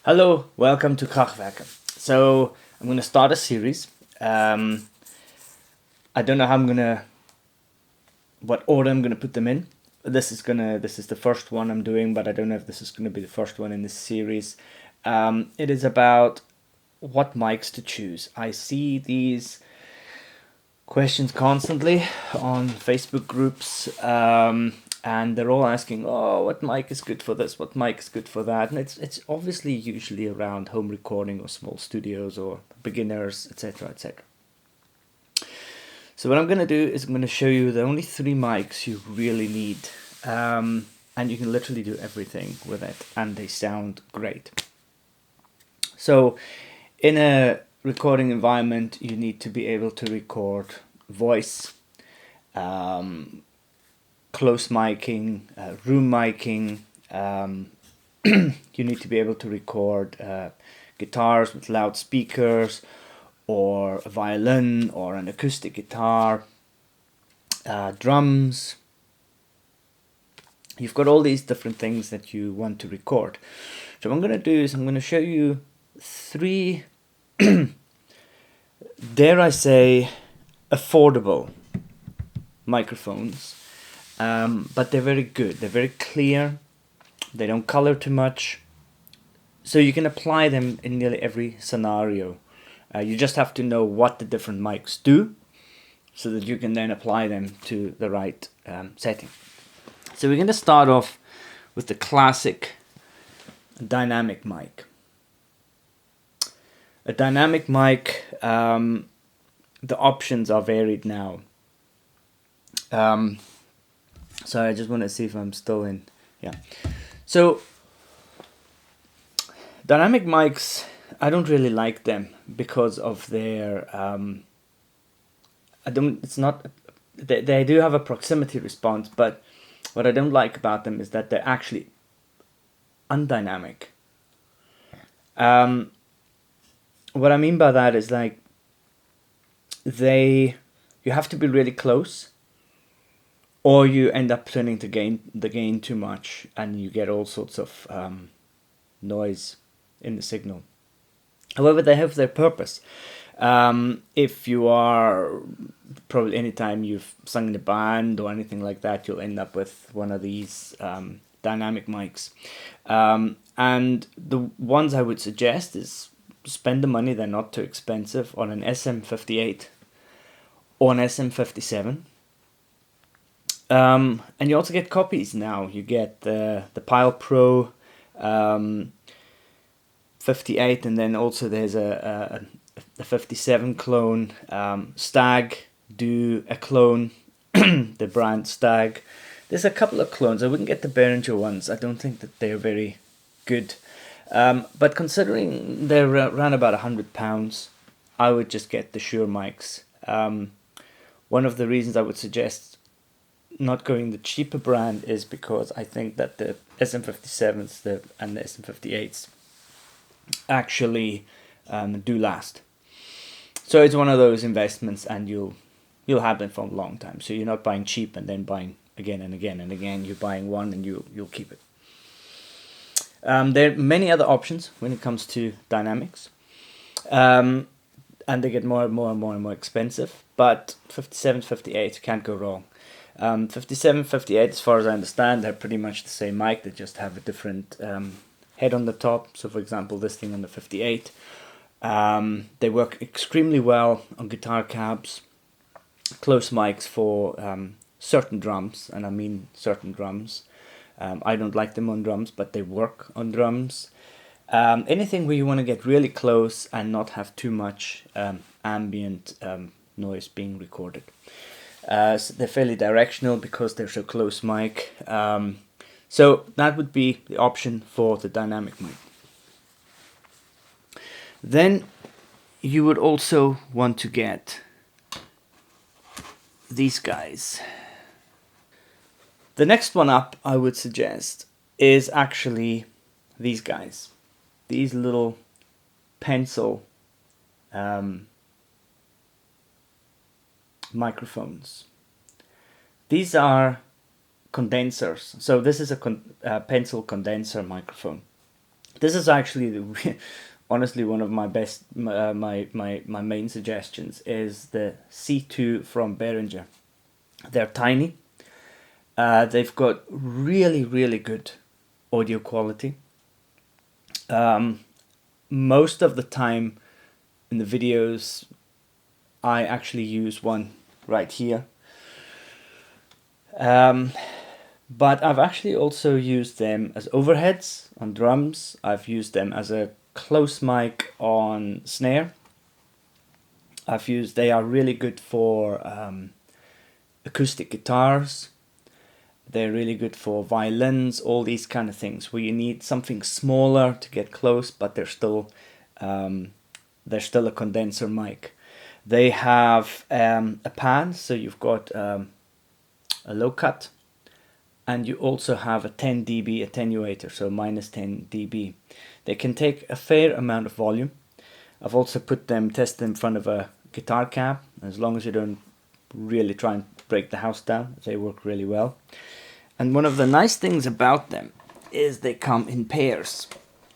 Hello, welcome to Krachtwerke. So I'm going to start a series. I don't know what order I'm gonna put them in. This is the first one I'm doing, but I don't know if this is gonna be the first one in this series. It is about what mics to choose. I see these questions constantly on Facebook groups. And they're all asking, oh, what mic is good for this? What mic is good for that? And it's obviously usually around home recording or small studios or beginners, etc., etc. So what I'm going to do is I'm going to show you the only 3 mics you really need. And you can literally do everything with it, and they sound great. So in a recording environment, you need to be able to record voice, close miking, room miking. You need to be able to record guitars with loudspeakers, or a violin, or an acoustic guitar, drums. You've got all these different things that you want to record. So what I'm going to do is I'm going to show you 3, dare I say, affordable microphones. But they're very good. They're very clear. They don't color too much. So you can apply them in nearly every scenario. You just have to know what the different mics do, so that you can then apply them to the right setting. So we're going to start off with the classic dynamic mic. A dynamic mic, the options are varied now. So I just want to see if I'm still in. Yeah. So dynamic mics, I don't really like them because of their they do have a proximity response, but what I don't like about them is that they're actually undynamic. What I mean by that is, like, you have to be really close, or you end up turning the gain too much, and you get all sorts of noise in the signal. However, they have their purpose. If you are, probably anytime you've sung in a band or anything like that, you'll end up with one of these dynamic mics. And the ones I would suggest is spend the money, they're not too expensive, on an SM58 or an SM57. And you also get copies now. You get the Pile Pro 58, and then also there's a 57 clone. Stag do a clone, the brand Stag. There's a couple of clones. I wouldn't get the Behringer ones. I don't think that they're very good. But considering they're around about £100, I would just get the Shure mics. One of the reasons I would suggest not going the cheaper brand is because I think that the SM57s and the SM58s actually do last. So it's one of those investments, and you'll have them for a long time. So you're not buying cheap and then buying again and again and again. You're buying one and you'll keep it. There are many other options when it comes to dynamics, and they get more and more expensive. But 57, 58 can't go wrong. 57, 58, as far as I understand, they're pretty much the same mic. They just have a different head on the top. So for example, this thing on the 58, they work extremely well on guitar cabs, close mics for certain drums, and I mean certain drums. I don't like them on drums, but they work on drums. Anything where you want to get really close and not have too much ambient noise being recorded. So they're fairly directional because they're so close mic. So that would be the option for the dynamic mic. Then you would also want to get these guys. The next one up, I would suggest, is actually these guys. These little pencil microphones. These are condensers. So this is a pencil condenser microphone. This is actually honestly one of my best, my main suggestions is the C2 from Behringer. They're tiny. They've got really good audio quality. Most of the time in the videos I actually use one right here. But I've actually also used them as overheads on drums. I've used them as a close mic on snare. They are really good for acoustic guitars. They're really good for violins, all these kind of things where you need something smaller to get close, but they're still a condenser mic. They have a pan, so you've got a low cut, and you also have a 10 dB attenuator, so minus 10 dB. They can take a fair amount of volume. I've also tested in front of a guitar cab. As long as you don't really try and break the house down, they work really well. And one of the nice things about them is they come in pairs.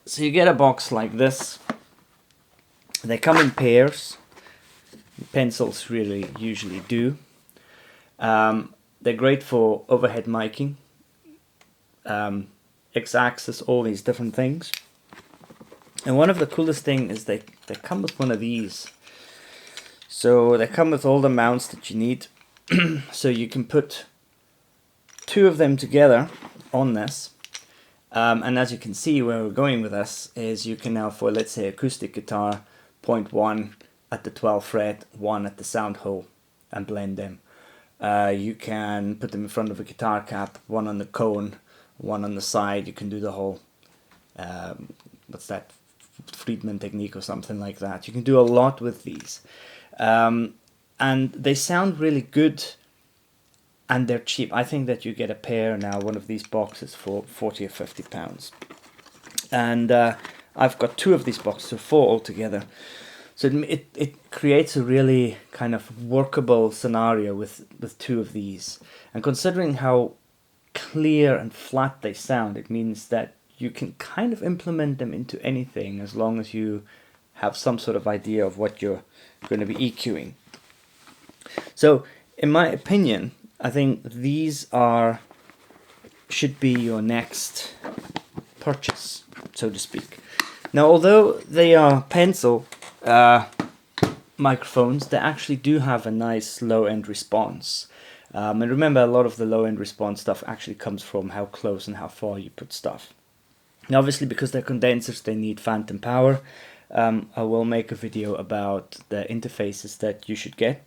So you get a box like this. They come in pairs. Pencils really usually do. They're great for overhead miking, X-axis, all these different things. And one of the coolest things is they come with one of these. So they come with all the mounts that you need. So you can put two of them together on this. And as you can see, where we're going with this is you can now, for let's say acoustic guitar, point one at the 12th fret, one at the sound hole, and blend them. You can put them in front of a guitar cap, one on the cone, one on the side. You can do the whole, what's that, Friedman technique or something like that. You can do a lot with these. And they sound really good, and they're cheap. I think that you get a pair now, one of these boxes, for 40 or 50 pounds. And I've got two of these boxes, so four altogether. So it creates a really kind of workable scenario with two of these. And considering how clear and flat they sound, it means that you can kind of implement them into anything as long as you have some sort of idea of what you're going to be EQing. So in my opinion, I think these should be your next purchase, so to speak. Now, although they are pencil microphones, they actually do have a nice low-end response. And remember, a lot of the low-end response stuff actually comes from how close and how far you put stuff. Now, obviously, because they're condensers, they need phantom power. I will make a video about the interfaces that you should get.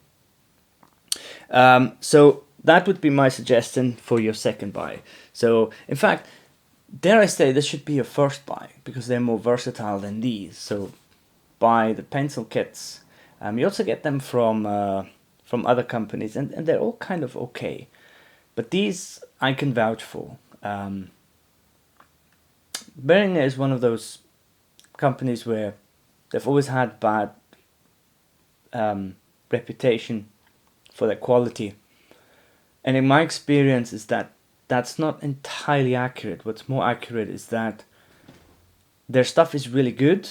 So that would be my suggestion for your second buy. So, in fact, dare I say, this should be your first buy, because they're more versatile than these. So buy the pencil kits. You also get them from other companies, and they're all kind of okay. But these I can vouch for. Behringer is one of those companies where they've always had bad reputation for their quality. And in my experience is that that's not entirely accurate. What's more accurate is that their stuff is really good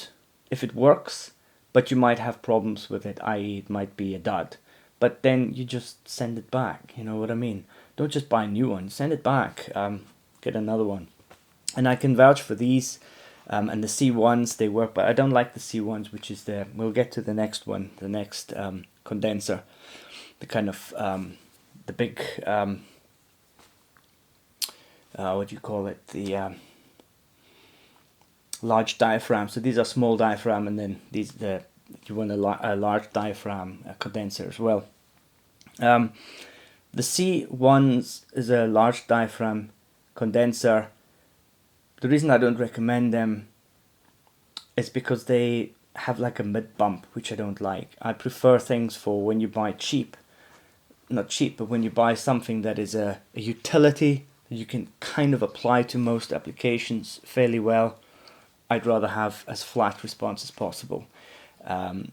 if it works, but you might have problems with it, i.e. it might be a dud. But then you just send it back, you know what I mean? Don't just buy a new one, send it back, get another one. And I can vouch for these, and the C1s, they work, but I don't like the C1s, which is we'll get to the next one, the next condenser, the kind of, the big, what do you call it, the large diaphragm. So these are small diaphragm, and then you want a large diaphragm condenser as well. The C1s is a large diaphragm condenser. The reason I don't recommend them is because they have like a mid bump, which I don't like. I prefer things for when you buy cheap, not cheap, but when you buy something that is a utility that you can kind of apply to most applications fairly well. I'd rather have as flat response as possible.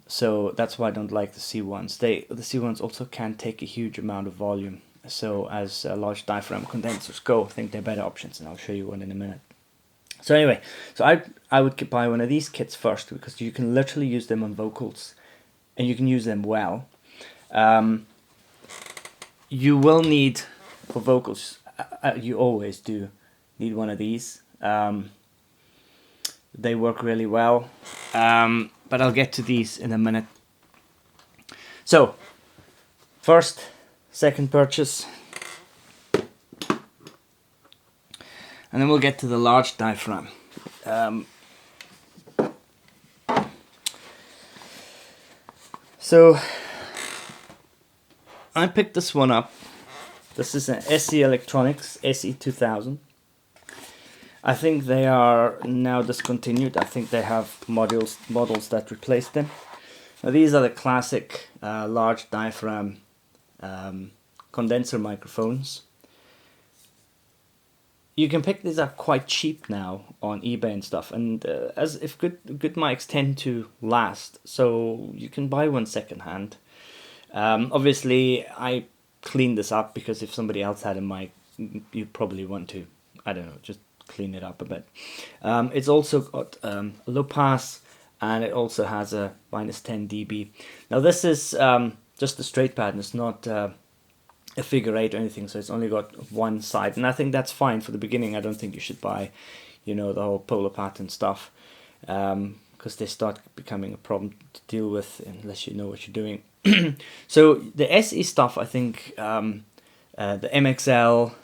So that's why I don't like the C1s. The C1s also can take a huge amount of volume. So as large diaphragm condensers go, I think they're better options, and I'll show you one in a minute. So anyway, so I would buy one of these kits first, because you can literally use them on vocals, and you can use them well. You will need, for vocals, you always do need one of these. They work really well, but I'll get to these in a minute. So, second purchase, and then we'll get to the large diaphragm. So I picked this one up. This is an Electronix SE2000. I think they are now discontinued. I think they have models that replace them. Now these are the classic large diaphragm condenser microphones. You can pick these up quite cheap now on eBay and stuff, and as if good mics tend to last, so you can buy one secondhand. Obviously, I cleaned this up because if somebody else had a mic, you probably want to, I don't know, just clean it up a bit. It's also got a low pass, and it also has a -10 dB. Now this is just a straight pattern. It's not a figure 8 or anything, so it's only got one side, and I think that's fine for the beginning. I don't think you should buy, you know, the whole polar pattern stuff, because they start becoming a problem to deal with unless you know what you're doing. So the SE stuff, I think, the MXL,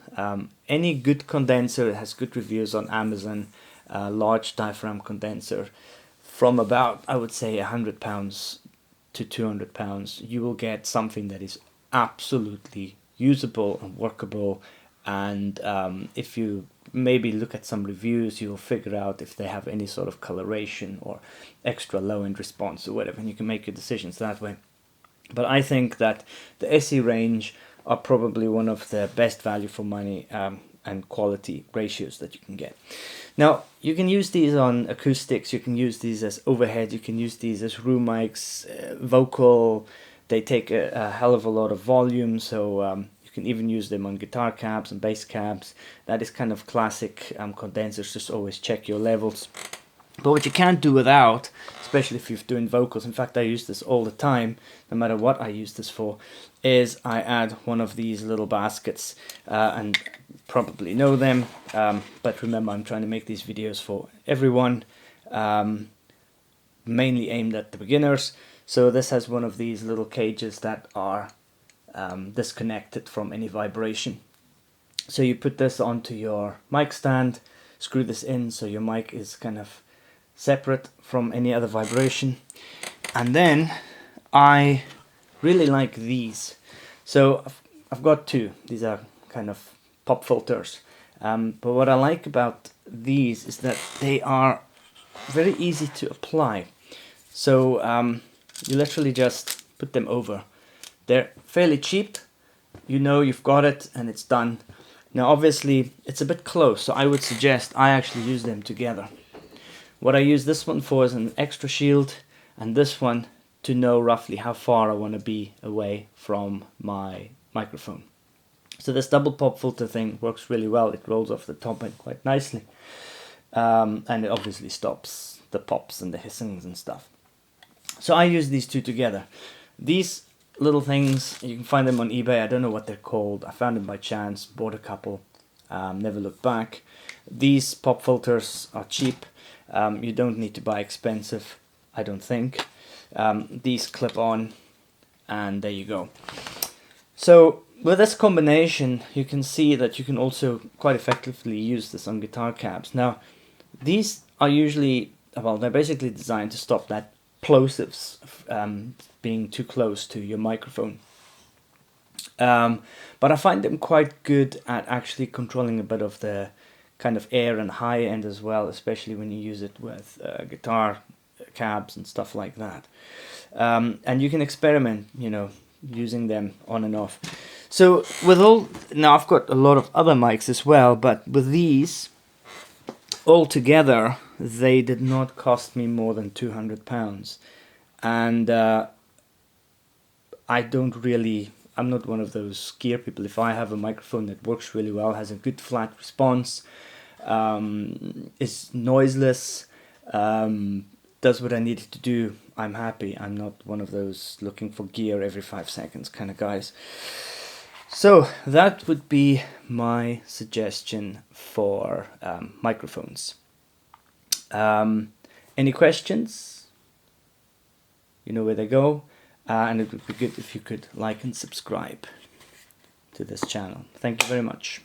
any good condenser has good reviews on Amazon, large diaphragm condenser, from about, I would say, £100 to £200, you will get something that is absolutely usable and workable. And if you maybe look at some reviews, you'll figure out if they have any sort of coloration or extra low-end response or whatever, and you can make your decisions that way. But I think that the SE range are probably one of the best value for money and quality ratios that you can get. Now, you can use these on acoustics, you can use these as overhead, you can use these as room mics, vocal. They take a hell of a lot of volume, so you can even use them on guitar cabs and bass cabs. That is kind of classic condensers, just always check your levels. But what you can't do without, especially if you're doing vocals, in fact I use this all the time, no matter what I use this for, is I add one of these little baskets, and probably know them, but remember, I'm trying to make these videos for everyone, mainly aimed at the beginners. So this has one of these little cages that are disconnected from any vibration. So you put this onto your mic stand, screw this in so your mic is kind of separate from any other vibration. And then I really like these. So I've got two. These are kind of pop filters. But what I like about these is that they are very easy to apply. So you literally just put them over. They're fairly cheap. You know you've got it and it's done. Now obviously it's a bit close, so I would suggest I actually use them together. What I use this one for is an extra shield, and this one to know roughly how far I want to be away from my microphone. So this double pop filter thing works really well. It rolls off the top end quite nicely, and it obviously stops the pops and the hissings and stuff. So I use these two together. These little things, you can find them on eBay. I don't know what they're called. I found them by chance, bought a couple, never looked back. These pop filters are cheap. You don't need to buy expensive, I don't think. These clip on, and there you go. So with this combination, you can see that you can also quite effectively use this on guitar cabs. Now, these are usually, well, they're basically designed to stop that plosives being too close to your microphone. But I find them quite good at actually controlling a bit of the kind of air and high end as well, especially when you use it with guitar cabs and stuff like that. And you can experiment, you know, using them on and off. So with all, now I've got a lot of other mics as well, but with these all together, they did not cost me more than £200. And I don't really, I'm not one of those gear people. If I have a microphone that works really well, has a good flat response, is noiseless, does what I need it to do, I'm happy. I'm not one of those looking for gear every 5 seconds kind of guys. So that would be my suggestion for microphones. Any questions? You know where they go, and it would be good if you could like and subscribe to this channel. Thank you very much.